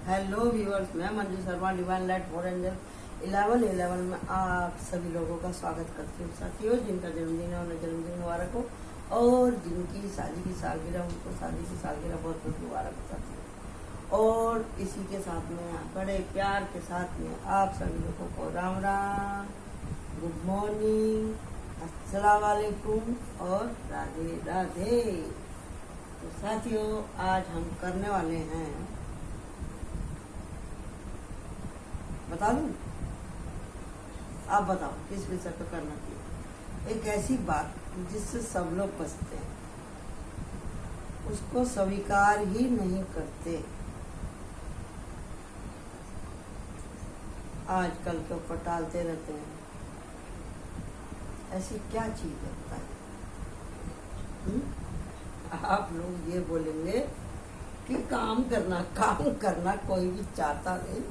Hello viewers, मैं Manju Sharma divine light for angel 1111 में आप सभी लोगों का स्वागत करती हूँ। साथियों, जिनका जन्मदिन है उन्हें जन्मदिन मुबारक हो, और जिनकी शादी की सालगिरह उनको शादी की सालगिरह बहुत बहुत मुबारक बताती हूँ। और इसी के साथ में बड़े प्यार के साथ में आप सभी लोगों को राम राम, गुड मॉर्निंग, अस्सलाम वालेकुम और राधे राधे। तो साथियों, आज हम करने वाले हैं, बता दूं? आप बताओ किस विषय पर करना चाहिए। एक ऐसी बात जिससे सब लोग बचते हैं, उसको स्वीकार ही नहीं करते। आजकल के ऊपर टालते रहते हैं। ऐसी क्या चीज है बताइए? आप लोग ये बोलेंगे कि काम करना कोई भी चाहता नहीं,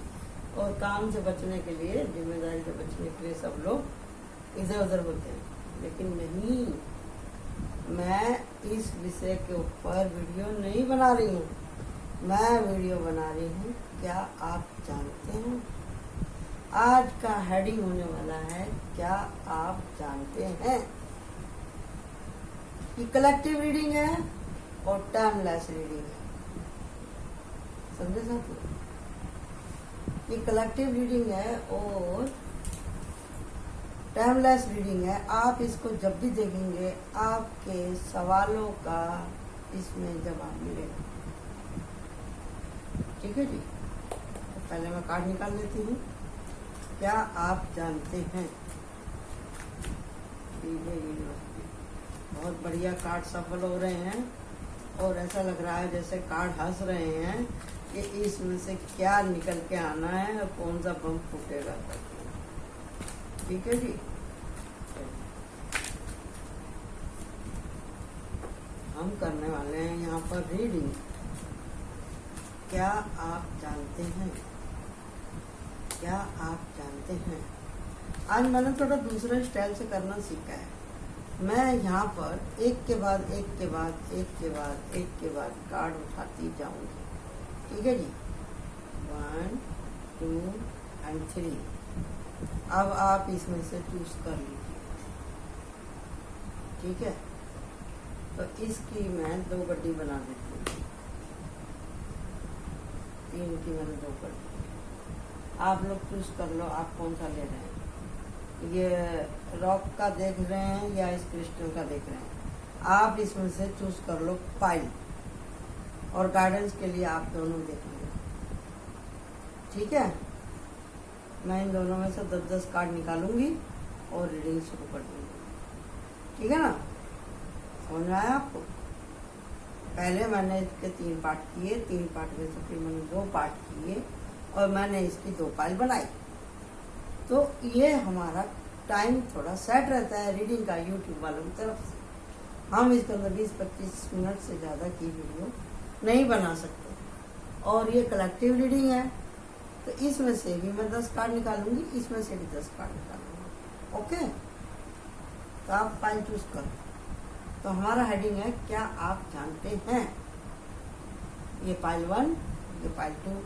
और काम से बचने के लिए, जिम्मेदारी से बचने के लिए सब लोग इधर उधर होते हैं। लेकिन नहीं, मैं इस विषय के ऊपर वीडियो नहीं बना रही हूँ। मैं वीडियो बना रही हूँ, क्या आप जानते हैं आज का हेडिंग होने वाला है, क्या आप जानते हैं कि कलेक्टिव रीडिंग है और टाइमलेस रीडिंग है। समझे साथियों? ये कलेक्टिव रीडिंग है और टाइमलेस रीडिंग है। आप इसको जब भी देखेंगे, आपके सवालों का इसमें जवाब मिलेगा। ठीक है जी? तो पहले मैं कार्ड निकाल लेती हूँ। क्या आप जानते हैं? बहुत बढ़िया कार्ड सफल हो रहे हैं, और ऐसा लग रहा है जैसे कार्ड हंस रहे हैं कि इसमें से क्या निकल के आना है और कौन सा बम फूटेगा। ठीक है जी? हम करने वाले हैं यहाँ पर रीडिंग। क्या आप जानते हैं? क्या आप जानते हैं? आज मैंने थोड़ा दूसरे स्टाइल से करना सीखा है। मैं यहाँ पर एक के बाद एक के बाद एक के बाद एक के बाद कार्ड उठाती जाऊंगी। ठीक है जी? 1, 2 and 3। अब आप इसमें से चूज कर लीजिए। ठीक है? तो इसकी मैं 2 गड्डी बना देती हूँ। 3 की मैंने 2 गड्डी। आप लोग चूज कर लो, आप कौन सा ले रहे हैं। ये रॉक का देख रहे हैं या इस क्रिस्टल का देख रहे हैं। आप इसमें से चूज कर लो पाइल, और गाइडेंस के लिए आप दोनों देखेंगे। ठीक है? मैं इन दोनों में से 10-10 कार्ड निकालूंगी और रीडिंग शुरू कर दूंगी। ठीक है ना? समझ में आया आपको? पहले मैंने इसके 3 पार्ट किए, 3 पार्ट में से फिर मैंने 2 पार्ट किए, और मैंने इसकी 2 पाइल बनाई। तो ये हमारा टाइम थोड़ा सेट रहता है रीडिंग का यूट्यूब वालों की तरफ से। हम इसके अंदर 20-25 मिनट से ज़्यादा की वीडियो नहीं बना सकते। और ये कलेक्टिव रीडिंग है, तो इसमें से भी मैं 10 कार्ड निकालूंगी, इसमें से भी 10 कार्ड निकालूंगी। ओके? तो आप फाइल चूज करो। तो हमारा हेडिंग है, क्या आप जानते हैं? ये फाइल 1, ये फाइल 2,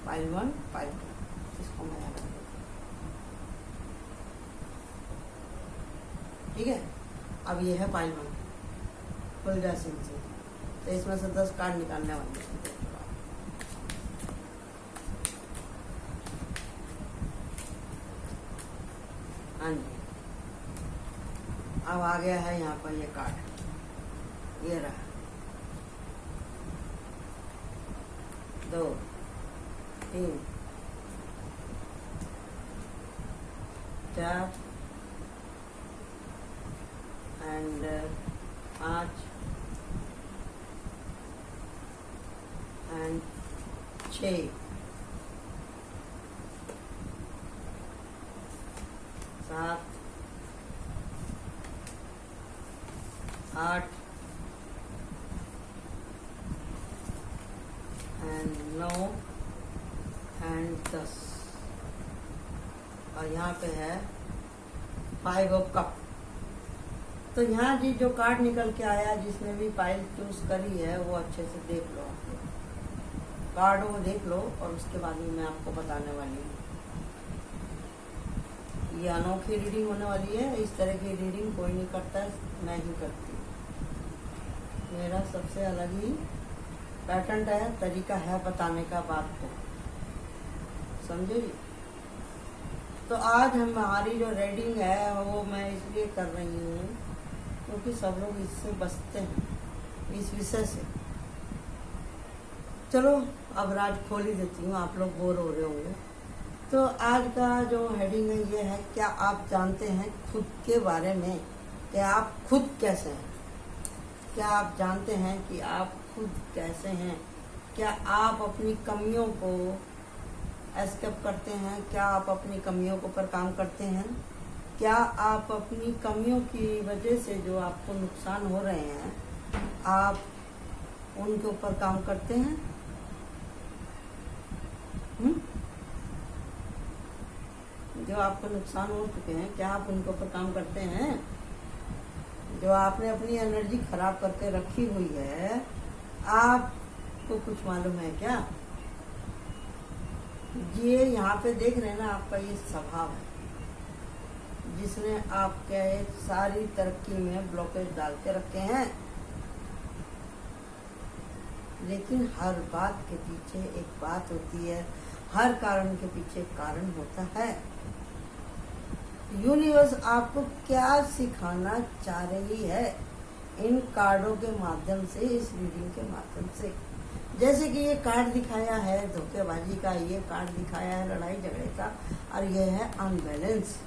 फाइल 1, फाइल 2। इसको मैं याद रखूंगा। ठीक है? अब ये है फाइल 1, फुल ड्रेसिंग से। तो इसमें से 10 कार्ड निकालने वाले हैं। हाँ जी, अब आ गया है यहाँ पर ये कार्ड। ये रहा 2, 3, 4 and 5 and 6, 7, 8 and 9 and 10। और यहाँ पे है 5 ऑफ कप। तो यहाँ जी जो कार्ड निकल के आया, जिसने भी फाइल चूज करी है वो अच्छे से देख लो आप लोग। कार्ड वो देख लो और उसके बाद में मैं आपको बताने वाली हूँ। ये अनोखी रीडिंग होने वाली है। इस तरह की रीडिंग कोई नहीं करता है, मैं ही करती हूँ। मेरा सबसे अलग ही पैटर्न है, तरीका है बताने का बात को, समझे जी। तो आज हमारी जो रीडिंग है वो मैं इसलिए कर रही हूँ क्योंकि सब लोग इससे बचते हैं, इस विषय से। चलो अब राज खोल ही देती हूँ, आप लोग बोर हो रहे होंगे। तो आज का जो हेडिंग है ये है, क्या आप जानते हैं खुद के बारे में कि आप खुद कैसे हैं? क्या आप जानते हैं कि आप खुद कैसे हैं? क्या आप अपनी कमियों को एस्केप करते हैं? क्या आप अपनी कमियों के ऊपर काम करते हैं? क्या आप अपनी कमियों की वजह से जो आपको नुकसान हो रहे हैं, आप उनके ऊपर काम करते हैं? जो आपको नुकसान हो चुके हैं, क्या आप उनके ऊपर काम करते हैं? जो आपने अपनी एनर्जी खराब करके रखी हुई है, आपको कुछ मालूम है क्या? ये यहाँ पे देख रहे हैं ना, आपका ये स्वभाव है जिसने आपके सारी तरक्की में ब्लॉकेज डाल के रखे हैं। लेकिन हर बात के पीछे एक बात होती है, हर कारण के पीछे एक कारण होता है। यूनिवर्स आपको क्या सिखाना चाह रही है इन कार्डों के माध्यम से, इस रीडिंग के माध्यम से? जैसे कि ये कार्ड दिखाया है धोखेबाजी का, ये कार्ड दिखाया है लड़ाई झगड़े का, और ये है अनबैलेंस।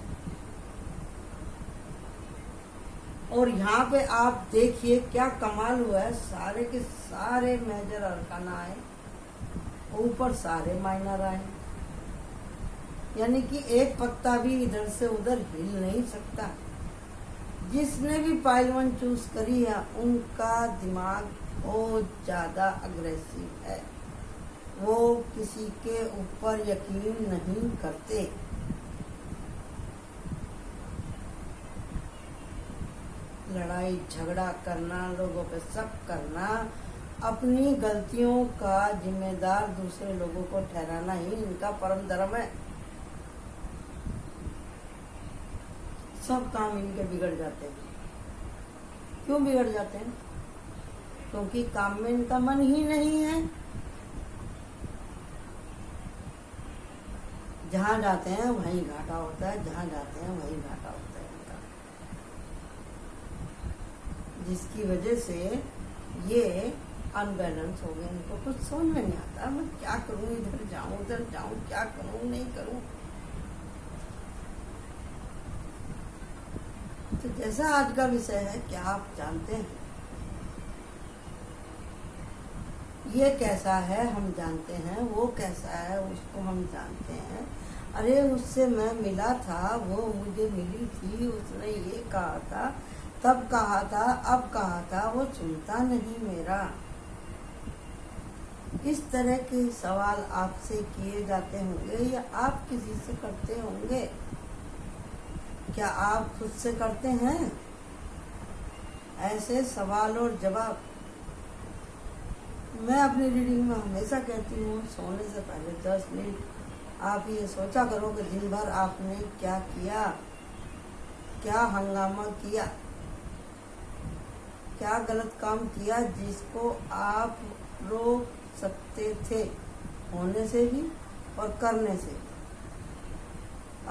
और यहाँ पे आप देखिए क्या कमाल हुआ है, सारे के सारे मेजर अरकाना आए, ऊपर सारे माइनर आए, यानी कि एक पत्ता भी इधर से उधर हिल नहीं सकता। जिसने भी पाइल 1 चूज करी है उनका दिमाग बहुत ज्यादा अग्रेसिव है, वो किसी के ऊपर यकीन नहीं करते। लड़ाई झगड़ा करना, लोगों पे शक करना, अपनी गलतियों का जिम्मेदार दूसरे लोगों को ठहराना ही इनका परम धर्म है। सब काम इनके बिगड़ जाते हैं। क्यों बिगड़ जाते हैं? क्योंकि काम में इनका मन ही नहीं है। जहां जाते हैं वहीं घाटा होता है, जहां जाते हैं वहीं घाटा होता है इनका, जिसकी वजह से ये अनबैलेंस हो गए। इनको कुछ समझ में नहीं आता, मैं क्या करूं, इधर जाऊं उधर जाऊं, क्या करूं नहीं करूं। तो जैसा आज का विषय है, क्या आप जानते हैं ये कैसा है? हम जानते हैं। वो कैसा है? उसको हम जानते हैं। अरे उससे मैं मिला था, वो मुझे मिली थी, उसने ये कहा था, तब कहा था, अब कहा था, वो सुनता नहीं मेरा। इस तरह के सवाल आपसे किए जाते होंगे या आप किसी से करते होंगे। क्या आप खुद से करते हैं ऐसे सवाल और जवाब? मैं अपनी रीडिंग में हमेशा कहती हूँ, सोने से पहले 10 मिनट आप ये सोचा करो कि दिन भर आपने क्या किया, क्या हंगामा किया, क्या गलत काम किया जिसको आप रोक सकते थे होने से भी और करने से।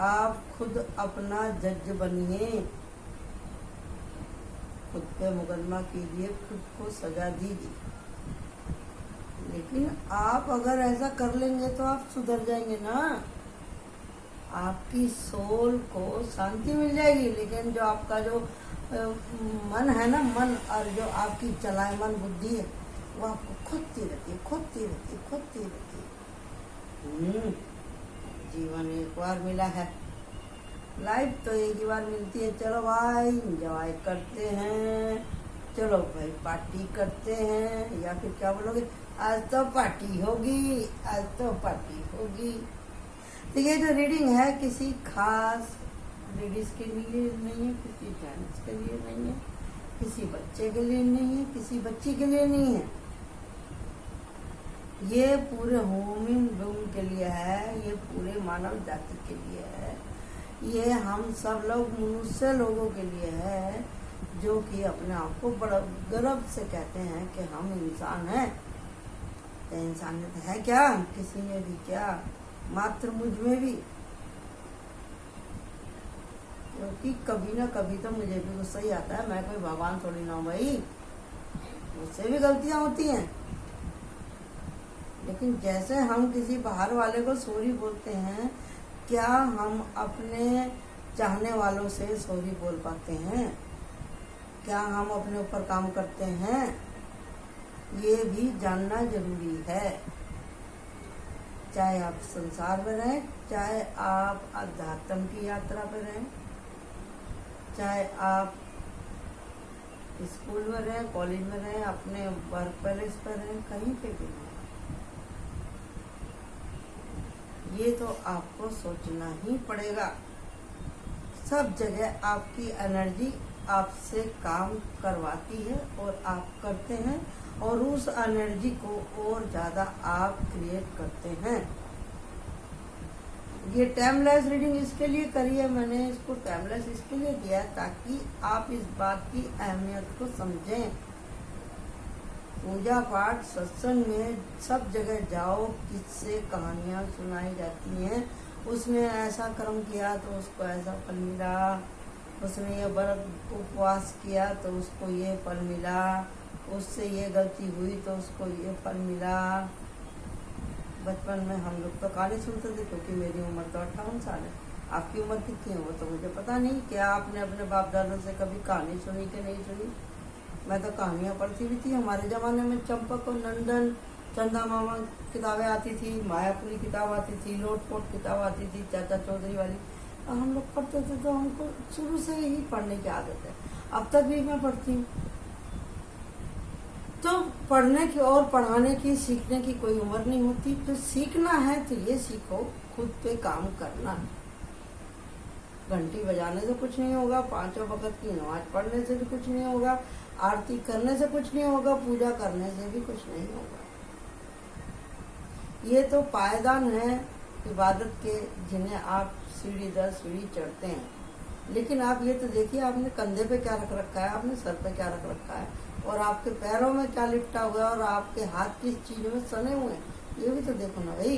आप खुद अपना जज बनिए, खुद पे मुकदमा कीजिए, खुद को सजा दीजिए। लेकिन आप अगर ऐसा कर लेंगे तो आप सुधर जाएंगे ना, आपकी सोल को शांति मिल जाएगी। लेकिन जो आपका जो मन है ना, मन और जो आपकी चलायमान बुद्धि है, वो आपको खोदती रहती है, खोदती रहती है, खोदती रहती है। जीवन एक बार मिला है, लाइफ तो एक ही बार मिलती है। चलो भाई एंजॉय करते हैं, चलो भाई पार्टी करते हैं, या फिर क्या बोलोगे, आज तो पार्टी होगी, आज तो पार्टी होगी। तो ये जो रीडिंग है किसी खास लेडीज के लिए नहीं है, किसी जेंट्स के लिए नहीं है, किसी बच्चे के लिए नहीं है, किसी बच्ची के लिए नहीं है। ये पूरे ह्यूमन बीइंग के लिए है, ये पूरे मानव जाति के लिए है, ये हम सब लोग मनुष्य लोगों के लिए है, जो कि अपने आप को बड़ा गर्व से कहते हैं कि हम इंसान हैं। तो इंसानियत है क्या किसी में भी? क्या मात्र मुझ में भी? क्योंकि कभी ना कभी तो मुझे भी गुस्सा ही आता है। मैं कोई भगवान थोड़ी ना हूँ भाई, मुझसे भी गलतियां होती हैं। लेकिन जैसे हम किसी बाहर वाले को सॉरी बोलते हैं, क्या हम अपने चाहने वालों से सॉरी बोल पाते हैं? क्या हम अपने ऊपर काम करते हैं? ये भी जानना जरूरी है। चाहे आप संसार में रहें, चाहे आप अध्यात्म की यात्रा पर रहें, चाहे आप स्कूल में रहें, कॉलेज में रहें, अपने वर्क प्लेस पर रहें, कहीं पे भी रहें, ये तो आपको सोचना ही पड़ेगा। सब जगह आपकी एनर्जी आपसे काम करवाती है और आप करते हैं, और उस एनर्जी को और ज़्यादा आप क्रिएट करते हैं। ये टाइमलेस रीडिंग इसके लिए करी है मैंने, इसको टाइमलेस इसके लिए दिया है ताकि आप इस बात की अहमियत को समझें। पूजा पाठ सत्संग में सब जगह जाओ, किससे कहानियाँ सुनाई जाती हैं, उसने ऐसा कर्म किया तो उसको ऐसा फल मिला, उसने ये व्रत उपवास किया तो उसको ये फल मिला, उससे ये गलती हुई तो उसको ये फल मिला। बचपन में हम लोग तो कहानी सुनते थे, क्योंकि मेरी उम्र तो 58 साल है। आपकी उम्र कितनी है वो तो मुझे पता नहीं। क्या आपने अपने बाप दादा से कभी कहानी सुनी कि नहीं सुनी? मैं तो कहानियाँ पढ़ती भी थी। हमारे ज़माने में चंपक और नंदन, चंदा मामा किताबें आती थी, मायापुरी किताब आती थी, लोटपोट किताब आती थी, चाचा चौधरी वाली, और हम लोग पढ़ते थे। तो हमको शुरू से ही पढ़ने की आदत है, अब तक भी मैं पढ़ती हूँ। तो पढ़ने की और पढ़ाने की, सीखने की कोई उम्र नहीं होती। तो सीखना है तो ये सीखो, खुद पे काम करना। घंटी बजाने से कुछ नहीं होगा, 5 वक्त की नमाज पढ़ने से भी कुछ नहीं होगा, आरती करने से कुछ नहीं होगा, पूजा करने से भी कुछ नहीं होगा। ये तो पायदान है इबादत के, जिन्हें आप सीढ़ी दर सीढ़ी चढ़ते हैं। लेकिन आप ये तो देखिए, आपने कंधे पे क्या रख रखा है, आपने सर पे क्या रख रखा है, और आपके पैरों में क्या लिपटा हुआ है, और आपके हाथ किस चीज में सने हुए हैं, ये भी तो देखो ना भाई।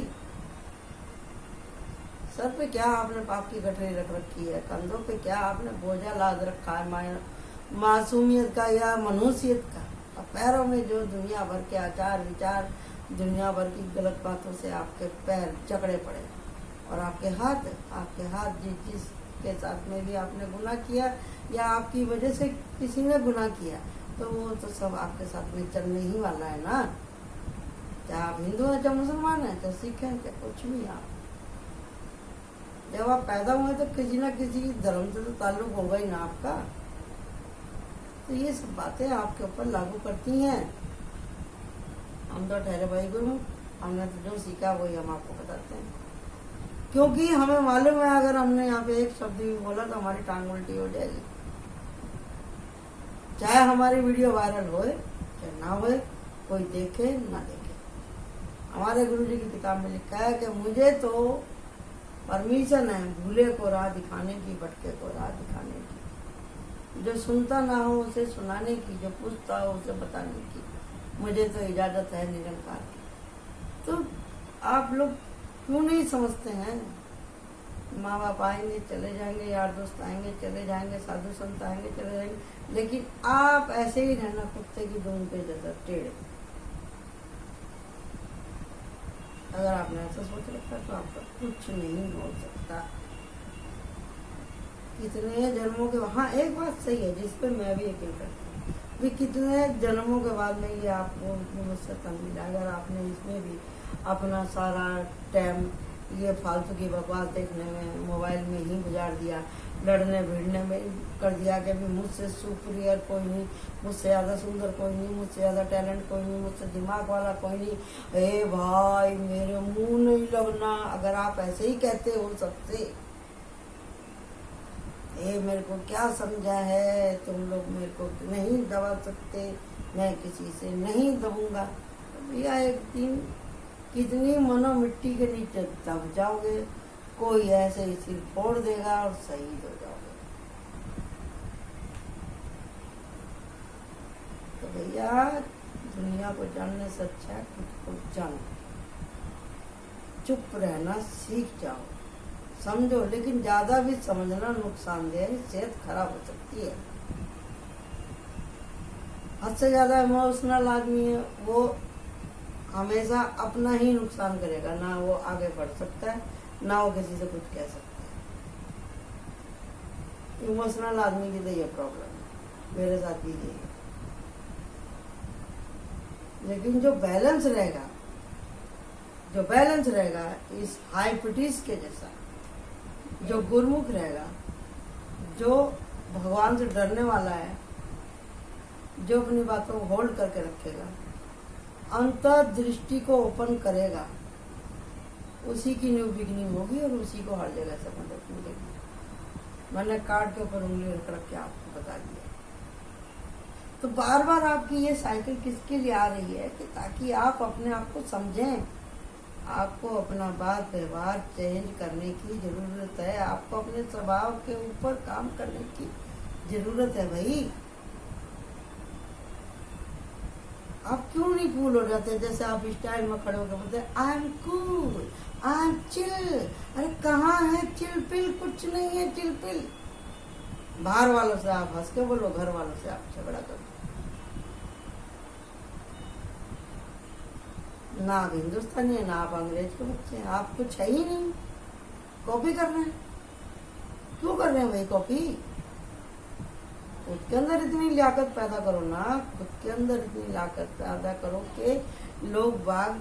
सर पे क्या आपने पाप की गठरी रख रखी है, कंधों पे क्या आपने बोझा लाद रखा है मासूमियत का या मनुष्यत का, और पैरों में जो दुनिया भर के आचार विचार, दुनिया भर की गलत बातों से आपके पैर जकड़े पड़े, और आपके हाथ जिसके साथ में भी आपने गुनाह किया या आपकी वजह से किसी ने गुनाह किया, तो वो तो सब आपके साथ में चलने ही वाला है ना। चाहे आप हिंदू हैं, चाहे मुसलमान हैं, चाहे सिख हैं, चाहे कुछ भी। आप जब आप पैदा हुए तो किसी ना किसी धर्म से तो ताल्लुक होगा ही ना आपका। तो ये सब बातें आपके ऊपर लागू करती हैं। हम तो ठहरे भाई गुरु, हमने तो जो सीखा वही हम आपको बताते हैं, क्योंकि हमें मालूम है अगर हमने यहाँ पे एक शब्द भी बोला तो हमारी टांग उल्टी हो जाएगी। चाहे हमारी वीडियो वायरल होए चाहे ना होए, कोई देखे ना देखे। हमारे गुरुजी की किताब में लिखा है कि मुझे तो परमिशन है भूले को राह दिखाने की, भटके को राह दिखाने की, जो सुनता ना हो उसे सुनाने की, जो पूछता हो उसे बताने की, मुझे तो इजाजत है निरंकार की। तो आप लोग क्यों नहीं समझते हैं? माँ बाप आएंगे चले जाएंगे, यार दोस्त आएंगे चले जाएंगे, साधु संत आएंगे चले जाएंगे, लेकिन आप ऐसे ही रहना कुत्ते की दूम पे जैसा टेढ़े। अगर आपने ऐसा सोच रखा तो आपका कुछ नहीं हो सकता। कितने जन्मों के, हाँ एक बात सही है जिस पर मैं भी यकीन करती हूँ कि कितने जन्मों के बाद में ये आपको मुझसे तंग मिला। अगर आपने इसमें भी अपना सारा टाइम ये फालतू की बकवास देखने में, मोबाइल में ही गुजार दिया, लड़ने भिड़ने में कर दिया कि भी मुझसे सुपीरियर कोई नहीं, मुझसे ज़्यादा सुंदर कोई नहीं, मुझसे ज़्यादा टैलेंट कोई नहीं, मुझसे दिमाग वाला कोई नहीं, ए भाई मेरे मुंह नहीं लगना। अगर आप ऐसे ही कहते हो सबसे, ए मेरे को क्या समझा है, तुम लोग मेरे को नहीं दबा सकते, मैं किसी से नहीं दबूंगा, तो भैया एक दिन कितनी मनो मिट्टी के नीचे दब जाओगे, कोई ऐसे ही सिर फोड़ देगा और शहीद हो जाओगे। तो भैया दुनिया को जानने से अच्छा है खुद को जानो, चुप रहना सीख जाओ, समझो, लेकिन ज्यादा भी समझना नुकसानदेह है, सेहत खराब हो सकती है। हद से ज्यादा इमोशनल आदमी है वो हमेशा अपना ही नुकसान करेगा, ना वो आगे बढ़ सकता है ना वो किसी से कुछ कह सकता है। इमोशनल आदमी की तो ये प्रॉब्लम है, मेरे साथ भी यही है। लेकिन जो बैलेंस रहेगा इस हाइपटिस के जैसा, जो गुरुमुख रहेगा, जो भगवान से डरने वाला है, जो अपनी बातों को होल्ड करके रखेगा, अंतर्दृष्टि को ओपन करेगा, उसी की न्यू बिगिनिंग होगी और उसी को हर जगह से मदद मिलेगी। मैंने कार्ड के ऊपर उंगली रख के आपको बता दिया। तो बार बार आपकी ये साइकिल किसके लिए आ रही है कि ताकि आप अपने आप को समझें। आपको अपना बात व्यवहार चेंज करने की जरूरत है, आपको अपने स्वभाव के ऊपर काम करने की जरूरत है भाई। आप क्यों नहीं कूल हो जाते? जैसे आप स्टाइल में खड़े होकर बोलते I am cool, I am chill. अरे कहाँ है चिल पिल? कुछ नहीं है चिल पिल। बाहर वालों से आप हंस के बोलो, घर वालों से आप झगड़ा करो। ना आप हिंदुस्तानी है ना आप अंग्रेज के बच्चे हैं, आप कुछ है ही नहीं, कॉपी कर रहे हैं। क्यों कर रहे हैं भाई कॉपी? खुद के अंदर इतनी लियाकत पैदा करो ना, खुद के अंदर इतनी लियाकत पैदा करो कि लोग बाग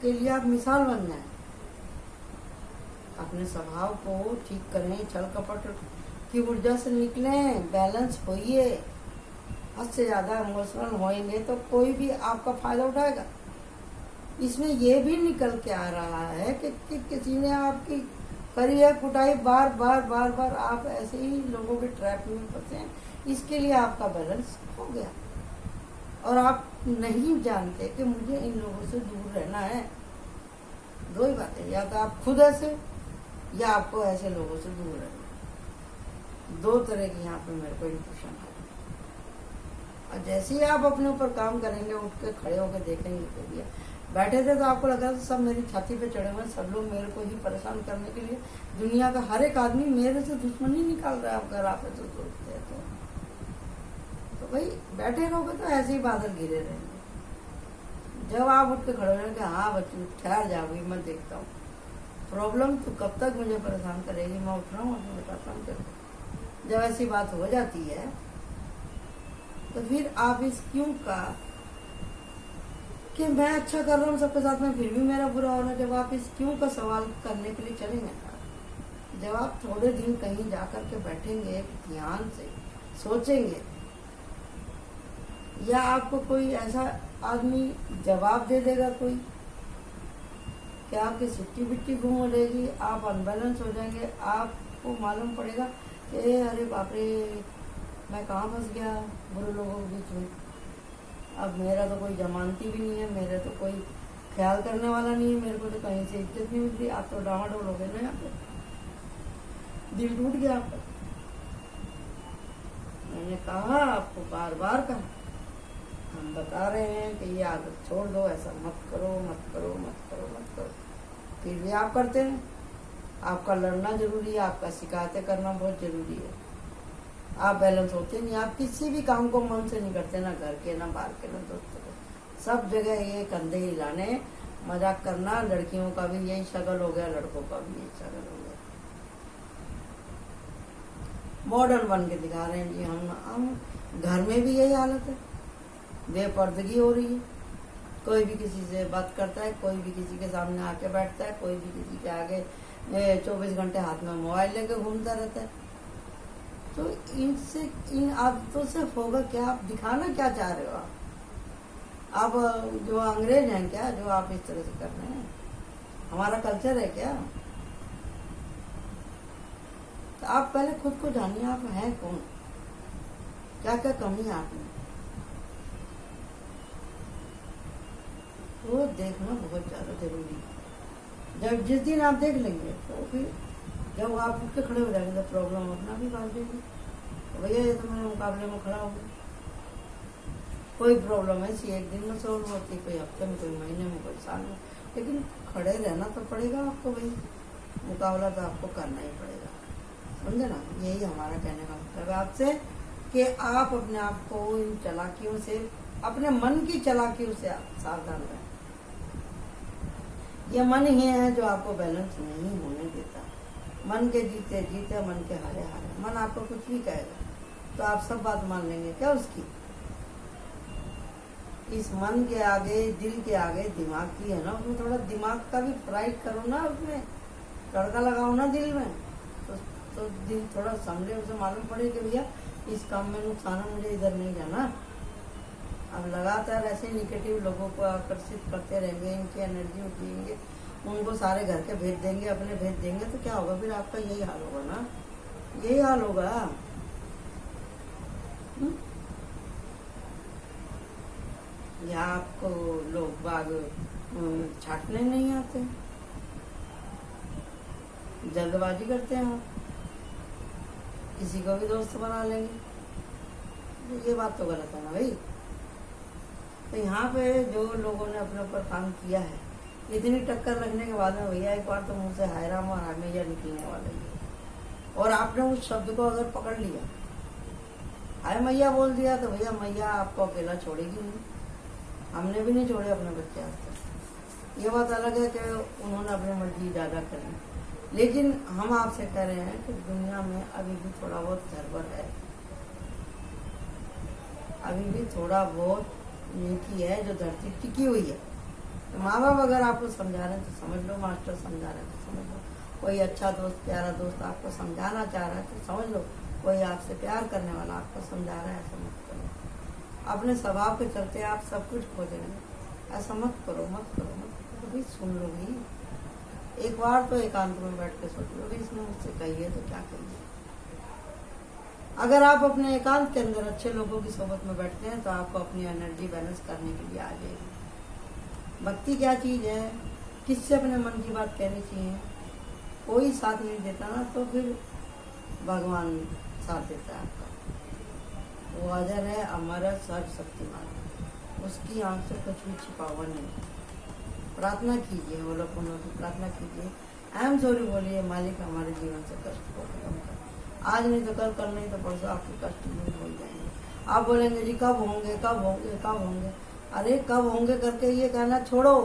के लिए आप मिसाल बन जाए। अपने स्वभाव को ठीक करें, छल कपट की ऊर्जा से निकलें, बैलेंस होइए। हद से ज्यादा इमोशनल होएंगे तो कोई भी आपका फायदा उठाएगा। इसमें यह भी निकल के आ रहा है कि किसी ने आपकी करी है कुटाई, बार बार आप ऐसे ही लोगों के ट्रैप में फंसे हैं। इसके लिए आपका बैलेंस हो गया और आप नहीं जानते कि मुझे इन लोगों से दूर रहना है। दो ही बातें, या तो आप खुद ऐसे या आपको ऐसे लोगों से दूर रहना। दो तरह की यहाँ पे मेरे को इंप्रेशन है। और जैसे ही आप अपने ऊपर काम करेंगे, उठ के खड़े होकर देखेंगे तो भैया बैठे थे तो आपको लगा था सब मेरी छाती पे चढ़े हुए, सब लोग मेरे को ही परेशान करने के लिए, दुनिया का हर एक आदमी मेरे से दुश्मनी निकाल रहा है। अगर आप ऐसे सोचते हैं तो भाई बैठे रहोगे तो ऐसे ही बादल घिरे रहेंगे। जब आप उठ के खड़े हो जाएंगे, हाँ बच्चे ठहर जाओगी, मैं देखता हूँ प्रॉब्लम तो कब तक मुझे परेशान करेगी, मैं उठ रहा हूँ और बताता हूँ। जब ऐसी बात हो जाती है तो फिर आप इस क्यों का कि मैं अच्छा कर रहा हूँ सबके साथ में फिर भी मेरा बुरा हो रहा है, जब आप इस क्यों का सवाल करने के लिए चलेंगे ना, जब आप थोड़े दिन कहीं जाकर के बैठेंगे, ध्यान से सोचेंगे, या आपको कोई ऐसा आदमी जवाब दे देगा कोई कि आपकी सिट्टी बिट्टी गुम हो जाएगी, आप अनबैलेंस हो जाएंगे, आपको मालूम पड़ेगा कि अरे बाप रे मैं कहाँ फंस गया बुरे लोगों के बीच में। अब मेरा तो कोई जमानती भी नहीं है, मेरे तो कोई ख्याल करने वाला नहीं है, मेरे को तो कहीं से इज्जत नहीं मिलती। आप तो डामाडोल हो गए ना, यहाँ पे दिल टूट गया आपका। मैंने कहा आपको बार बार कहा, हम बता रहे हैं कि ये आदत छोड़ दो, ऐसा मत करो मत करो मत करो मत करो, फिर भी आप करते हैं। आपका लड़ना जरूरी है, आपका शिकायतें करना बहुत जरूरी है। आप बैलेंस होते नहीं, आप किसी भी काम को मन से नहीं करते, ना घर के ना बाहर के ना दोस्तों के, सब जगह ये कंधे हिलाने मजाक करना। लड़कियों का भी यही शक्ल हो गया, लड़कों का भी यही शक्ल हो गया। मॉडर्न बन के दिखा रहे हैं जी हम घर में भी यही हालत है, बेपर्दगी हो रही है। कोई भी किसी से बात करता है, कोई भी किसी के सामने आके बैठता है, कोई भी किसी के आगे 24 घंटे हाथ में मोबाइल लेके घूमता रहता है। तो इनसे, इन आदतों से होगा क्या? आप दिखाना क्या चाह रहे हो? आप जो अंग्रेज हैं क्या, जो आप इस तरह से कर रहे हैं? हमारा कल्चर है क्या? तो आप पहले खुद को जानिए, आप हैं कौन, क्या क्या कमी है आप में। वो देखना बहुत ज़्यादा जरूरी है। जब जिस दिन आप देख लेंगे तो फिर जब आप उठ के खड़े हो जाएंगे तो प्रॉब्लम अपना भी भाग जाएगी। तो भैया ये तो मेरे मुकाबले में खड़ा हो गया। कोई प्रॉब्लम ऐसी एक दिन में सॉल्व होती, कोई हफ्ते में, कोई महीने में, कोई साल में, लेकिन खड़े रहना तो पड़ेगा आपको भाई। मुकाबला तो आपको करना ही पड़ेगा, समझे ना। यही हमारा कहने का मतलब है आपसे कि आप अपने आप को इन चालाकियों से, अपने मन की चालाकियों से आप सावधान रहें। ये मन ही है जो आपको बैलेंस नहीं होने देता। मन के जीते जीते, मन के हारे हारे। मन आपको कुछ भी कहेगा तो आप सब बात मान लेंगे क्या उसकी? इस मन के आगे, दिल के आगे दिमाग की है ना, उसमें थोड़ा दिमाग का भी फ्राई करो ना, उसमें तड़का लगाओ ना दिल में, तो दिल थोड़ा समझे, उसे मालूम पड़े कि भैया इस काम में नुकसान है, मुझे इधर नहीं जाना। अब लगातार ऐसे निगेटिव लोगों को आकर्षित करते रहेंगे, इनकी एनर्जी उठेंगे, उनको सारे घर के भेज देंगे, अपने भेज देंगे, तो क्या होगा फिर? आपका यही हाल होगा ना, यही हाल होगा। या आपको लोग बाग छाटने नहीं आते, जल्दबाजी करते हैं, आप किसी को भी दोस्त बना लेंगे। ये बात तो गलत है ना भाई। तो यहाँ पे जो लोगों ने अपने ऊपर काम किया है, इतनी टक्कर लगने के बाद में भैया एक बार तो मुंह से हाय राम और हाय मैया निकलने वाला है। और आपने उस शब्द को अगर पकड़ लिया, हाय मैया बोल दिया, तो भैया मैया आपको अकेला छोड़ेगी नहीं। हमने भी नहीं छोड़े अपने बच्चे आज तक। ये बात अलग है कि उन्होंने अपनी मर्जी ज़्यादा करी, लेकिन हम आपसे कह रहे हैं कि दुनिया में अभी भी थोड़ा बहुत गड़बड़ है, अभी भी थोड़ा बहुत नेकी है जो धरती टिकी हुई है। तो माँ बाप अगर आपको समझा रहे हैं तो समझ लो, मास्टर समझा रहे हैं तो समझ लो, कोई अच्छा दोस्त, प्यारा दोस्त आपको समझाना चाह रहा है तो समझ लो, कोई आपसे प्यार करने वाला आपको समझा रहा है, ऐसा मत करो। अपने स्वभाव के चलते आप सब कुछ खो देंगे, ऐसा मत करो, मत करो, मत करो। तो भाई सुन लो भाई, एक बार तो एकांत में बैठ के सोच लो कि इसने मुझसे कही है तो क्या कही है। अगर आप अपने एकांत के अंदर अच्छे लोगों की सोबत में बैठते हैं तो आपको अपनी एनर्जी बैलेंस करने के लिए आ जाएगी। भक्ति क्या चीज़ है? किससे अपने मन की बात कहनी चाहिए? कोई साथ नहीं देता ना, तो फिर भगवान साथ देता है आपका। वो हाजिर है, अमर है, सर्वशक्तिमान, उसकी आंख से कुछ भी छिपा हुआ नहीं। प्रार्थना कीजिए, वो लोग की प्रार्थना कीजिए, आई एम सॉरी बोलिए, मालिक हमारे जीवन से कष्ट को खत्म कर। आज नहीं तो कल, कल नहीं तो परसों आपके कष्ट दूर हो जाएंगे। आप बोलेंगे जी कब होंगे, कब होंगे, कब होंगे? अरे कब होंगे करके ये कहना छोड़ो,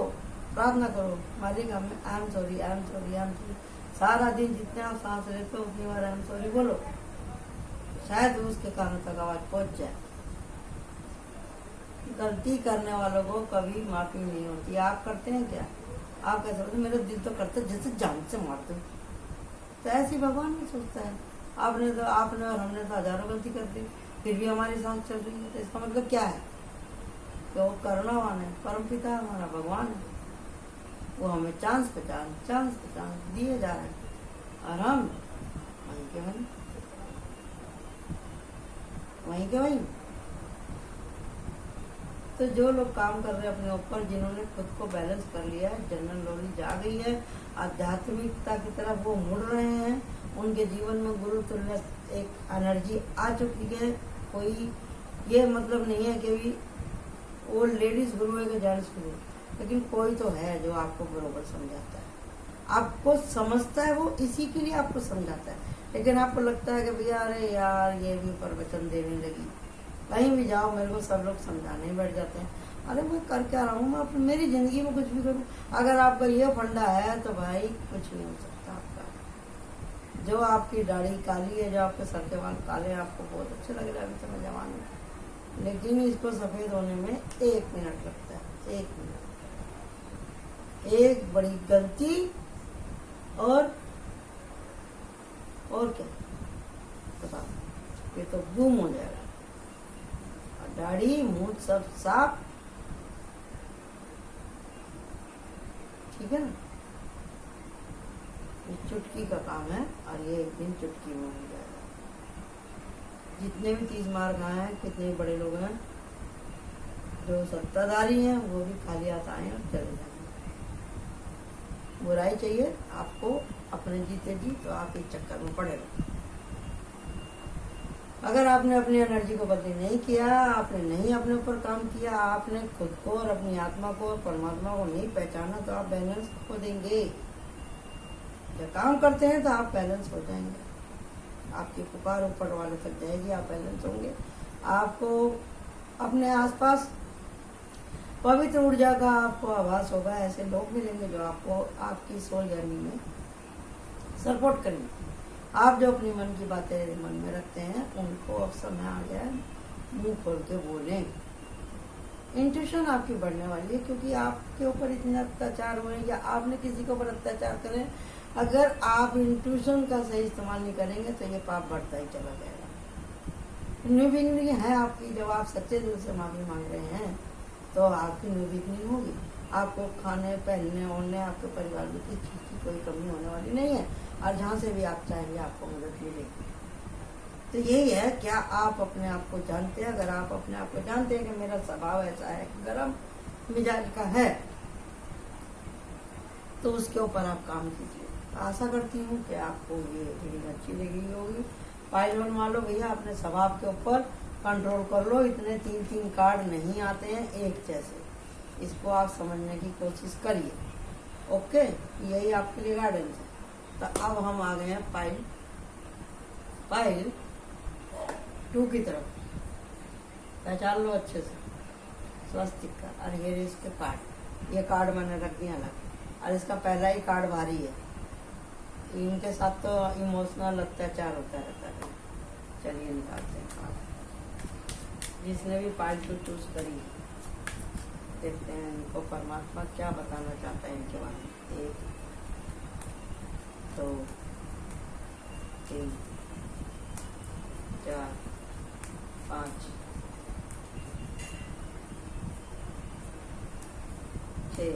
प्रार्थना करो, मालिक हम I am sorry, I am sorry, I am sorry. सारा दिन जितने आप सांस लेते हो उतनी बार आई एम सॉरी बोलो, शायद उसके कानों तक आवाज पहुंच जाए। गलती करने वालों को कभी माफी नहीं होती। आप करते हैं क्या? आप कैसे बोलते, मेरा दिल तो करता है जैसे जान से मार दो। तो ऐसी भगवान नहीं सोचता है। आपने और हमने तो हजारों गलती कर दी, फिर भी हमारी सांस चल रही है। तो इसका मतलब क्या है? कि वो करुणावान है, परम पिता है, हमारा भगवान है। वो हमें चांस पे चांस दिए जा रहे हैं, और हम वहीं के वहीं। तो जो लोग काम कर रहे हैं अपने ऊपर, जिन्होंने खुद को बैलेंस कर लिया है, जनरल नॉलेज आ गई है, आध्यात्मिकता की तरफ वो मुड़ रहे हैं, उनके जीवन में गुरु तुल्य एक एनर्जी आ चुकी है। कोई ये मतलब नहीं है कि भी वो लेडीज गुरु है कि जेंट्स गुरु, लेकिन कोई तो है जो आपको बरोबर समझाता है, आपको समझता है, वो इसी के लिए आपको समझाता है। लेकिन आपको लगता है कि भैया अरे यार ये भी प्रवचन देने लगी, कहीं भी जाओ मेरे को सब लोग समझाने ही बैठ जाते हैं। अरे मैं कर क्या रहा हूँ, मैं अपनी मेरी जिंदगी में कुछ भी करूँ। अगर आपका ये फंडा है तो भाई कुछ नहीं हो सकता आपका। जो आपकी दाढ़ी काली है, जो आपके सर के बाल काले हैं, आपको बहुत अच्छे लग रहे हैं अभी समय जवान में, लेकिन इसको सफेद होने में 1 मिनट लगता है। 1 मिनट, एक बड़ी गलती और क्या बता, ये तो गुम हो जाएगा। दाढ़ी मुंह सब साफ, ठीक है ना। ये चुटकी का काम है, और ये एक दिन चुटकी में हो जाएगा। जितने भी 30 मार खाए हैं, कितने बड़े लोग हैं, जो सत्ताधारी हैं वो भी खाली हाथ आए और चले जाएंगे। बुराई चाहिए आपको अपने जीते जी, तो आप इस चक्कर में पड़े रहो। अगर आपने अपनी एनर्जी को बदली नहीं किया, आपने नहीं अपने ऊपर काम किया, आपने खुद को और अपनी आत्मा को और परमात्मा को नहीं पहचाना, तो आप बैलेंस खो देंगे। जब काम करते हैं तो आप बैलेंस हो जाएंगे, आपकी पुकार ऊपर वाले तक जाएगी, आप बैलेंस होंगे। आपको अपने आसपास पवित्र ऊर्जा का आपको आभास होगा। ऐसे लोग मिलेंगे जो आपको आपकी सोल जर्नी में सपोर्ट करेंगे। आप जो अपनी मन की बातें मन में रखते हैं उनको अब समय आ गया है मुंह खोल के बोलें। इंट्यूशन आपकी बढ़ने वाली है, क्योंकि आपके ऊपर इतने अत्याचार हुए या आपने किसी के ऊपर अत्याचार करें, अगर आप इंट्यूशन का सही इस्तेमाल नहीं करेंगे तो ये पाप बढ़ता ही चला जाएगा। न्यू बिगनिंग है आपकी। जब आप सच्चे दिल से माफी मांग रहे हैं तो आपकी न्यू बिगनिंग होगी। आपको खाने पहनने ओढ़ने आपके परिवार में किसी चीज की कोई कमी होने वाली नहीं है, और जहाँ से भी आप चाहेंगे आपको मदद मिलेगी। तो यही है, क्या आप अपने आप को जानते हैं? अगर आप अपने आप को जानते हैं कि मेरा स्वभाव ऐसा है, गर्म मिजाज का है, तो उसके ऊपर आप काम कीजिए। आशा करती हूँ कि आपको ये रीडिंग अच्छी लगी होगी। पाइल बनवा लो भैया, अपने स्वभाव के ऊपर कंट्रोल कर लो। इतने 3-3 कार्ड नहीं आते हैं एक जैसे, इसको आप समझने की कोशिश करिए। ओके, यही आपके लिए गाइडेंस है। तो अब हम आ गए हैं पाइल 2 की तरफ। पहचान लो अच्छे से, स्वस्तिक का। और ये इसके कार्ड, ये कार्ड मैंने रख दिया अलग, और इसका पहला ही कार्ड भारी है। इनके साथ तो इमोशनल अत्याचार होता रहता है। चलिए निकालते हैं कार्ड। जिसने भी पाइल 2 चूज करी, देखते हैं इनको परमात्मा क्या बताना चाहता है इनके बारे में। 1 2 3 4 5 6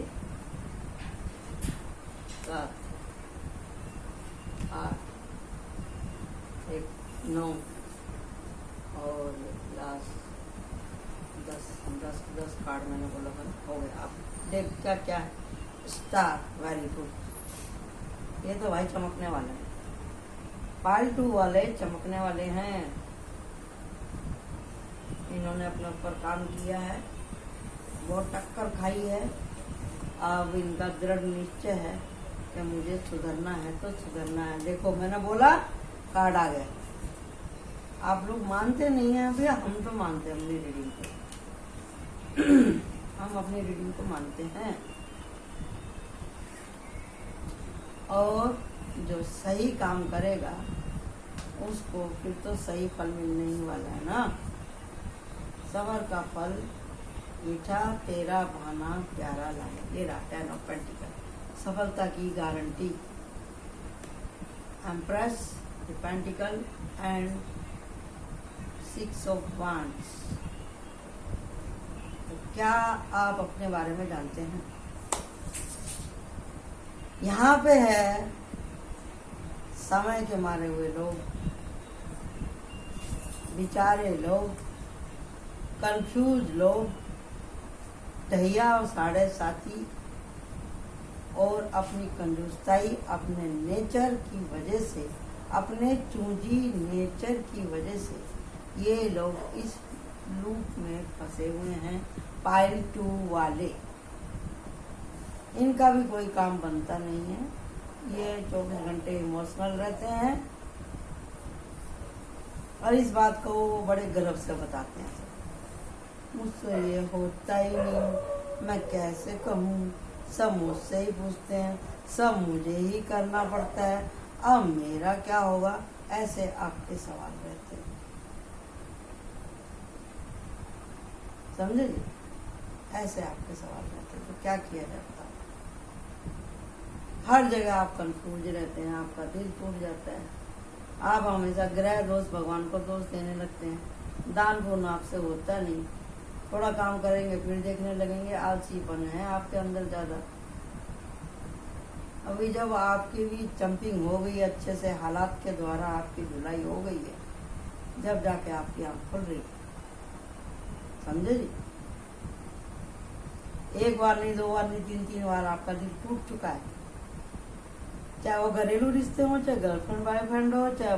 7 8 9 और लास्ट 10 कार्ड मैंने बोला हो गया। आप देख क्या क्या है। Star, very good. ये तो भाई चमकने वाले हैं। पाइल 2 वाले चमकने वाले हैं। इन्होंने अपने ऊपर काम किया है, बहुत टक्कर खाई है। अब इनका दृढ़ निश्चय है कि मुझे सुधरना है तो सुधरना है। देखो मैंने बोला, कार्ड आ गया। आप लोग मानते नहीं हैं भैया, हम तो मानते हैं अपनी रीडिंग को। हम अपनी रीडिंग को मानते हैं, और जो सही काम करेगा उसको फिर तो सही फल मिलने ही वाला है ना। सबर का फल मीठा, तेरा बहाना प्यारा लागे। ये रहा 10 ऑफ पेंटिकल, सफलता की guarantee. Empress, the pentacle and 6 of wands. तो क्या आप अपने बारे में जानते हैं? यहाँ पे है समय के मारे हुए लोग, बेचारे लोग, कंफ्यूज लोग, टहिया और साढ़े साथी, और अपनी कंजूसताई, अपने नेचर की वजह से, अपने चूंजी नेचर की वजह से ये लोग इस लूप में फंसे हुए हैं। पाइल 2 वाले, इनका भी कोई काम बनता नहीं है। ये 24 घंटे इमोशनल रहते हैं, और इस बात को वो बड़े गर्व से बताते हैं। मुझसे ये होता ही नहीं, मैं कैसे कहूँ, सब मुझसे ही पूछते हैं, सब मुझे ही करना पड़ता है, अब मेरा क्या होगा। ऐसे आपके सवाल रहते हैं, समझे जी? ऐसे आपके सवाल रहते हैं। तो क्या किया जाता है? हर जगह आप कंफ्यूज रहते हैं, आपका दिल टूट जाता है। आप हमेशा ग्रह दोष, भगवान को दोष देने लगते हैं। दान पुण्य आपसे होता नहीं। थोड़ा काम करेंगे फिर देखने लगेंगे आलसीपन है आपके अंदर ज़्यादा। अभी जब आपकी भी जंपिंग हो गई अच्छे से, हालात के द्वारा आपकी धुलाई हो गई है, जब जाके आपकी आँख खुल रही, समझे जी? एक बार नहीं, 2 बार नहीं, 3-3 बार आपका दिल टूट चुका है। चाहे वो घरेलू रिश्ते हो, चाहे गर्लफ्रेंड बॉयफ्रेंड हो, चाहे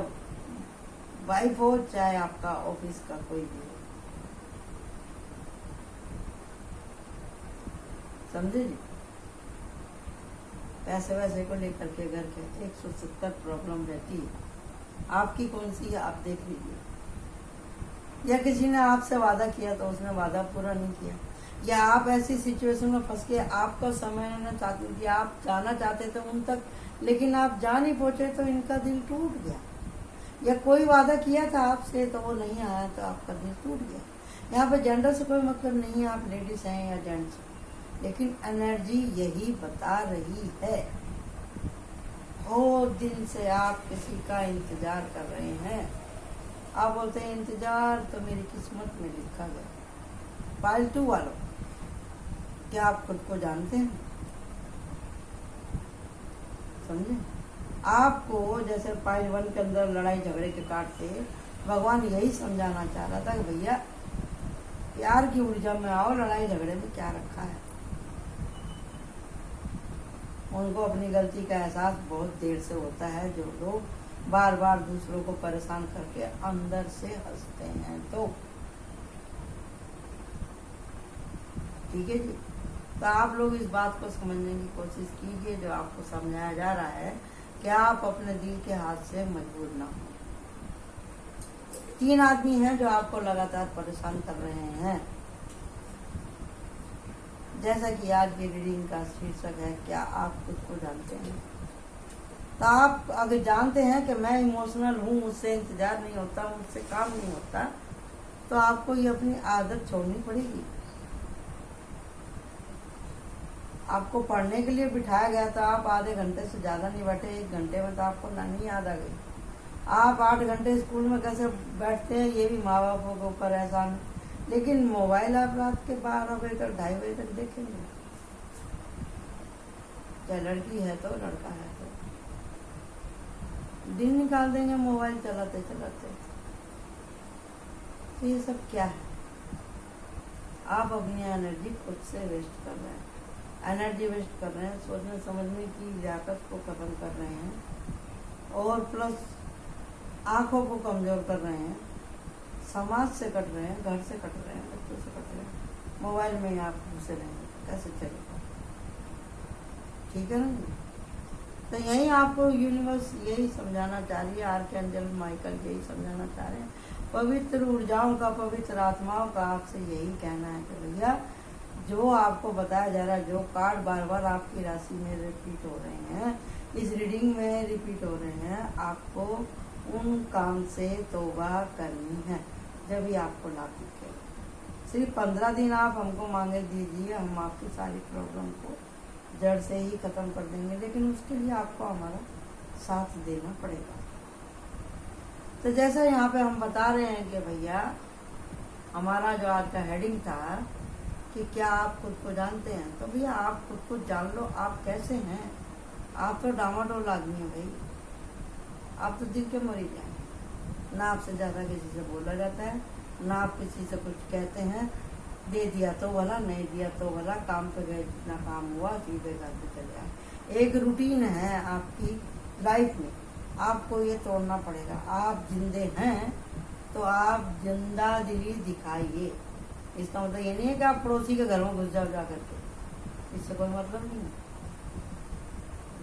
वाइफ हो, चाहे आपका ऑफिस का कोई भी हो। समझे जी? पैसे वैसे को लेकर के घर के 170 प्रॉब्लम रहती है। आपकी कौन सी है आप देख लीजिए। या किसी ने आपसे वादा किया तो उसने वादा पूरा नहीं किया, या आप ऐसी सिचुएशन में फंस गए, आपका समय न चाहते कि आप जाना चाहते थे उन तक, लेकिन आप जा नहीं पहुंचे तो इनका दिल टूट गया। या कोई वादा किया था आपसे तो वो नहीं आया तो आपका दिल टूट गया। यहाँ पे जेंडर से कोई मतलब नहीं है, आप लेडीज हैं या जेंट्स, लेकिन एनर्जी यही बता रही है। बहुत दिन से आप किसी का इंतजार कर रहे हैं। आप बोलते हैं इंतजार तो मेरी किस्मत में लिखा गया। पाइल 2 वालों, क्या आप खुद को जानते हैं? समझे? आपको जैसे पाइल 1 के अंदर लड़ाई झगड़े के काटते भगवान यही समझाना चाह रहा था कि भैया प्यार की ऊर्जा में आओ, लड़ाई झगड़े में क्या रखा है। उनको अपनी गलती का एहसास बहुत देर से होता है, जो लोग बार बार दूसरों को परेशान करके अंदर से हंसते हैं। तो ठीक है जी, तो आप लोग इस बात को समझने की कोशिश कीजिए जो आपको समझाया जा रहा है कि आप अपने दिल के हाथ से मजबूर ना हो। 3 आदमी हैं जो आपको लगातार परेशान कर रहे हैं। जैसा कि आज की रीडिंग का शीर्षक है, क्या आप खुद को जानते हैं? तो आप अगर जानते हैं कि मैं इमोशनल हूँ, मुझसे इंतजार नहीं होता, मुझसे काम नहीं होता, तो आपको ये अपनी आदत छोड़नी पड़ेगी। आपको पढ़ने के लिए बिठाया गया था, आप आधे घंटे से ज़्यादा नहीं बैठे, 1 घंटे में तो आपको नानी याद आ गई। आप 8 घंटे स्कूल में कैसे बैठते हैं ये भी माँ बापों के ऊपर एहसान, लेकिन मोबाइल आप रात के 12 बजे तक 2:30 बजे तक देखेंगे। चाहे लड़की है तो लड़का है तो दिन निकाल देंगे मोबाइल चलाते चलाते। तो ये सब क्या है? आप अपनी एनर्जी खुद से वेस्ट कर रहे हैं। एनर्जी वेस्ट कर रहे हैं, सोचने समझने की लियाकत को खत्म कर रहे हैं, और प्लस आंखों को कमजोर कर रहे हैं, समाज से कट रहे हैं, घर से कट रहे हैं, बच्चों से कट रहे हैं, मोबाइल में ही आप घुसे रहेंगे, कैसे चलेगा? ठीक है ना? तो यही आपको यूनिवर्स यही समझाना चाह रही है, आर्कएंजल माइकल यही समझाना चाह रहे हैं, पवित्र ऊर्जाओं का, पवित्र आत्माओं का आपसे यही कहना है कि भैया जो आपको बताया जा रहा है, जो कार्ड बार बार आपकी राशि में रिपीट हो रहे हैं, इस रीडिंग में रिपीट हो रहे हैं, आपको उन काम से तौबा करनी है जब भी आपको लाभ दिखेगा। सिर्फ 15 दिन आप हमको मांगे दीजिए, हम आपकी सारी प्रॉब्लम को जड़ से ही खत्म कर देंगे, लेकिन उसके लिए आपको हमारा साथ देना पड़ेगा। तो जैसा यहाँ पे हम बता रहे हैं कि भैया हमारा जो आज का हेडिंग था कि क्या आप खुद को जानते हैं, तो भैया आप खुद को जान लो, आप कैसे हैं। आप तो डामाडोल आदमी है भाई, आप तो दिल के मरीज हैं। ना आपसे ज़्यादा किसी से बोला जाता है, ना आप किसी से कुछ कहते हैं, दे दिया तो भला, नहीं दिया तो भला, काम पे गए, जितना काम हुआ सीधे घर पे चले आए। एक रूटीन है आपकी लाइफ में, आपको ये तोड़ना पड़ेगा। आप जिंदे हैं तो आप जिंदा दिली दिखाइए। इसका मतलब ये नहीं है कि आप पड़ोसी के घर में घुस जाओ जा करके, इससे कोई मतलब नहीं है।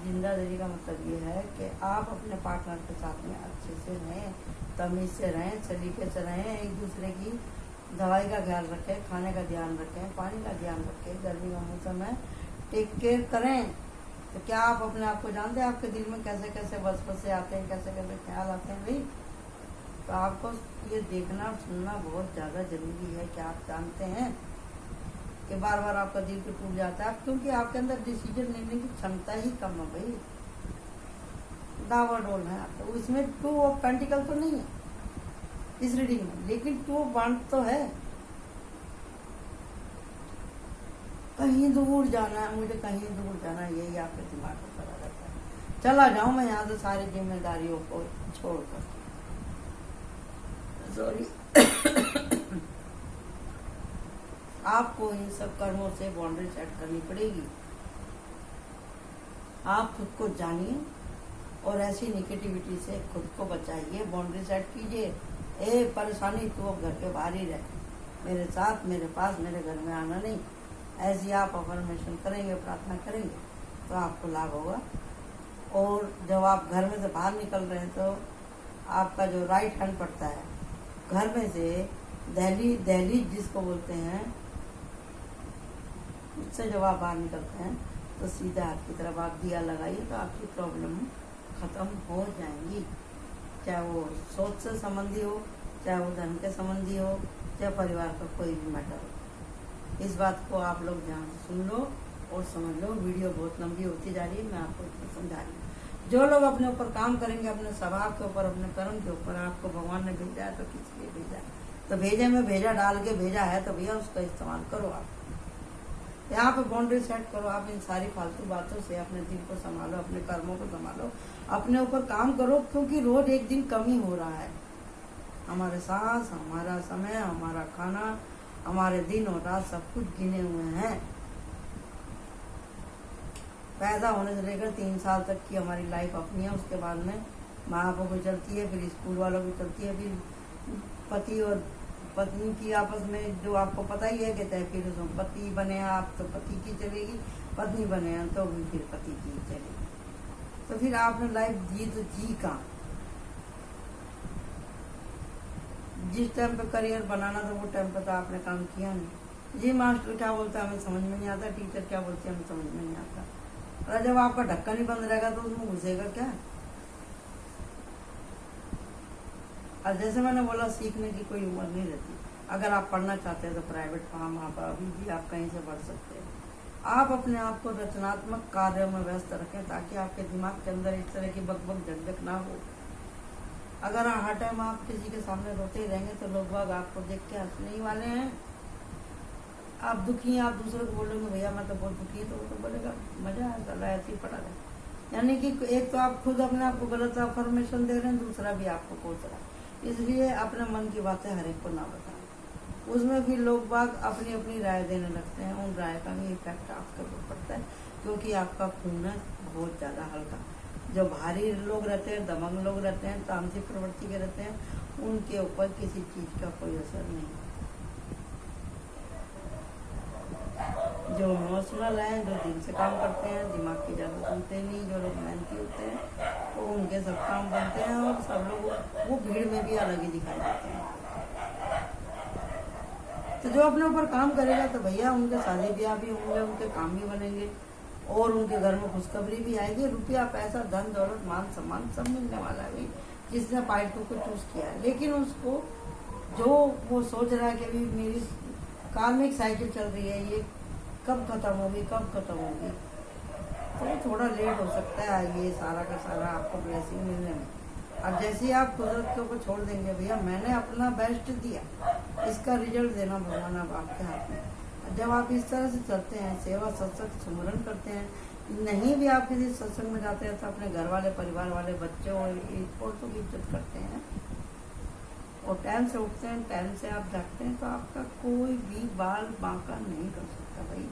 जिंदा दिली का मतलब ये है कि आप अपने पार्टनर के साथ में अच्छे से रहें, तमीज से रहें, सलीके से रहें, एक दूसरे की दवाई का ख्याल रखें, खाने का ध्यान रखें, पानी का ध्यान रखें, गर्मी का मौसम है, टेक केयर करें। तो क्या आप अपने आप को जानते हैं आपके दिल में कैसे कैसे वसवसे आते हैं, कैसे कैसे ख्याल आते हैं भाई? तो आपको ये देखना सुनना बहुत ज़्यादा जरूरी है कि आप जानते हैं कि बार बार आपका दिल तो टूट जाता है, क्योंकि आपके अंदर डिसीजन लेने की क्षमता ही कम है भाई। डावाडोल है आप, तो इसमें 2 ऑफ पेंटिकल तो नहीं है इस रीडिंग में, लेकिन 2 ऑफ वांड तो है। कहीं दूर जाना है मुझे, कहीं दूर जाना है, यही आपके दिमाग में पड़ा रहता है। चला जाऊं मैं यहाँ से सारी जिम्मेदारियों को छोड़कर, सॉरी। आपको इन सब कर्मों से बाउंड्री सेट करनी पड़ेगी। आप खुद को जानिए और ऐसी निगेटिविटी से खुद को बचाइए, बाउंड्री सेट कीजिए। ए परेशानी तो अब घर के बाहर ही रहे, मेरे साथ, मेरे पास, मेरे घर में आना नहीं। ऐसी आप अफर्मेशन करेंगे, प्रार्थना करेंगे तो आपको लाभ होगा। और जब आप घर में से बाहर निकल रहे हैं तो आपका जो राइट हैंड पड़ता है, घर में से दहलीज जिसको बोलते हैं, उससे जब आप बाहर निकलते हैं तो सीधा हाथ की तरफ आप दिया लगाइए तो आपकी प्रॉब्लम खत्म हो जाएंगी। चाहे वो सोच से संबंधी हो, चाहे वो धन के संबंधी हो, चाहे परिवार का कोई भी मैटर हो। इस बात को आप लोग ध्यान से सुन लो और समझ लो। वीडियो बहुत लंबी होती जा रही है, मैं आपको इसको समझा रही हूँ। जो लोग अपने ऊपर काम करेंगे, अपने स्वभाव के ऊपर, अपने कर्म के ऊपर, आपको भगवान ने भेजा है तो किस लिए भेजा है, तो भेजे में भेजा डाल के भेजा है तो भैया उसका इस्तेमाल करो। आप यहाँ पे बाउंड्री सेट करो। आप इन सारी फालतू बातों से अपने दिल को संभालो, अपने कर्मों को संभालो, अपने ऊपर काम करो, क्योंकि रोज एक दिन कम ही हो रहा है। हमारे सांस, हमारा समय, हमारा खाना, हमारे दिन और रात सब कुछ गिने हुए हैं। पैदा होने से लेकर 3 साल तक की हमारी लाइफ अपनी है, उसके बाद में माँ बापों को चलती है, फिर स्कूल वालों की चलती है, फिर पति और पत्नी की आपस में जो आपको पता ही है कि चाहे फिर उसमें पति बने आप तो पति की चलेगी, पत्नी बने हैं तो भी फिर पति की चलेगी। तो फिर आपने लाइफ जी तो जी कहाँ? जिस टाइम पे करियर बनाना था वो टाइम पे तो आपने काम किया नहीं। जी मास्टर क्या बोलता है हमें समझ में नहीं आता, टीचर क्या बोलती है हमें समझ में नहीं आता। और जब आपका ढक्कन ही बंद रहेगा तो उसमें घुसेगा क्या? और जैसे मैंने बोला, सीखने की कोई उम्र नहीं रहती। अगर आप पढ़ना चाहते हैं तो प्राइवेट फार्म आप अभी भी आप कहीं से पढ़ सकते हैं। आप अपने आप को रचनात्मक कार्यों में व्यस्त रखें ताकि आपके दिमाग के अंदर इस तरह की बकबक झकझक ना हो। अगर हर टाइम आप किसी के सामने रोते ही रहेंगे तो लोग बाग आपको देख के हंसने ही वाले हैं। आप दुखी हैं, आप दूसरे को बोलेंगे भैया मैं तो बहुत दुखी है, तो वो तो बोलेगा मजा आया, ऐसे ही पड़ा रहे। यानी कि एक तो आप खुद अपने आप को गलत अफर्मेशन दे रहे हैं, दूसरा भी आपको कोस रहा है। इसलिए अपने मन की बातें हर एक को ना बताएं। उसमें भी लोग बाग अपनी अपनी राय देने लगते हैं, उन राय का भी इफेक्ट आपके ऊपर पड़ता है, क्योंकि आपका खून है बहुत ज़्यादा हल्का। जो भारी लोग रहते हैं, दमंग लोग रहते हैं, तामसिक प्रवृत्ति के रहते हैं, उनके ऊपर किसी चीज़ का कोई असर नहीं। जो इमोशनल हैं, जो दिल से काम करते हैं, दिमाग की ज़्यादा सुनते नहीं, जो लोग मेहनती होते हैं तो उनके सब काम बनते हैं और सब लोग वो भीड़ में भी अलग ही दिखाई देते हैं। तो जो अपने ऊपर काम करेगा तो भैया उनके शादी ब्याह भी होंगे, उनके काम भी बनेंगे और उनके घर में खुशखबरी भी आएगी। रुपया, पैसा, धन दौलत, मान सम्मान सब मिलने वाला है जिसने पार्टी को चूज किया है। लेकिन उसको जो वो सोच रहा है कि अभी मेरी कार्मिक साइकिल चल रही है, ये कब खत्म होगी, कब खत्म होगी, तो वो थोड़ा लेट हो सकता है ये सारा का सारा आपको ब्लेसिंग मिलने में। अब जैसे ही आप कुदरत के ऊपर छोड़ देंगे भैया मैंने अपना बेस्ट दिया, इसका रिजल्ट देना भगवान अब आपके हाथ में। जब आप इस तरह से चलते हैं, सेवा सत्संग सुमरन करते हैं, नहीं भी आप किसी सत्संग में जाते हैं तो अपने घर वाले, परिवार वाले, बच्चों और औरतों की इज्जत करते हैं और टाइम से उठते हैं, टाइम से आप जागते हैं, तो आपका कोई भी बाल बांका नहीं कर सकता भाई।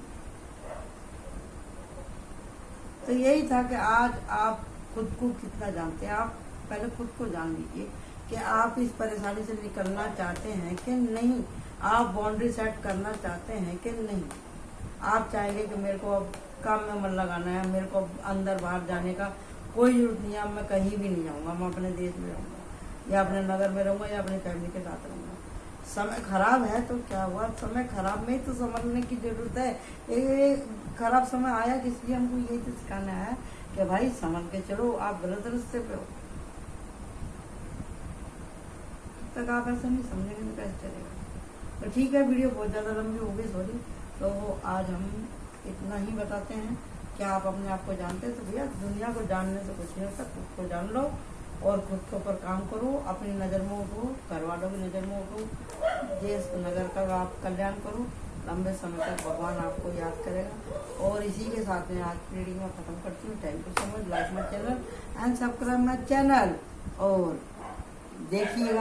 तो यही था कि आज आप खुद को कितना जानते हैं। आप पहले खुद को जान लीजिए कि आप इस परेशानी से निकलना चाहते हैं कि नहीं, आप बाउंड्री सेट करना चाहते हैं कि नहीं। आप चाहेंगे कि मेरे को अब काम में मन लगाना है, मेरे को अंदर बाहर जाने का कोई जरूरत नहीं है, मैं कहीं भी नहीं जाऊँगा, मैं अपने देश में रहूँगा या अपने नगर में रहूँगा या अपनी फैमिली के साथ रहूँगा। समय खराब है तो क्या हुआ, समय खराब में ही तो समझने की जरूरत है। ये खराब समय आया किस लिए, हमको यही तो सिखाना है कि भाई समझ के चलो, आप गलत रास्ते पे हो। तब तक आप ऐसा नहीं समझेंगे तो कैसे चलेगा। तो ठीक है, वीडियो बहुत ज़्यादा लंबी हो गई, सॉरी। तो आज हम इतना ही बताते हैं। क्या आप अपने आप को जानते हैं? तो भैया दुनिया को जानने से कुछ नहीं होता, खुद को जान लो और खुद के ऊपर काम करो। अपनी नज़र में उठो, घर वालों की नज़र में उठो, देश नगर का आप कल्याण करो। लंबे समय तक भगवान आपको याद करेगा। और इसी के साथ में आज की रीडिंग में ख़त्म करती हूँ। Thank you so much. Like my channel and subscribe my channel और देखिएगा।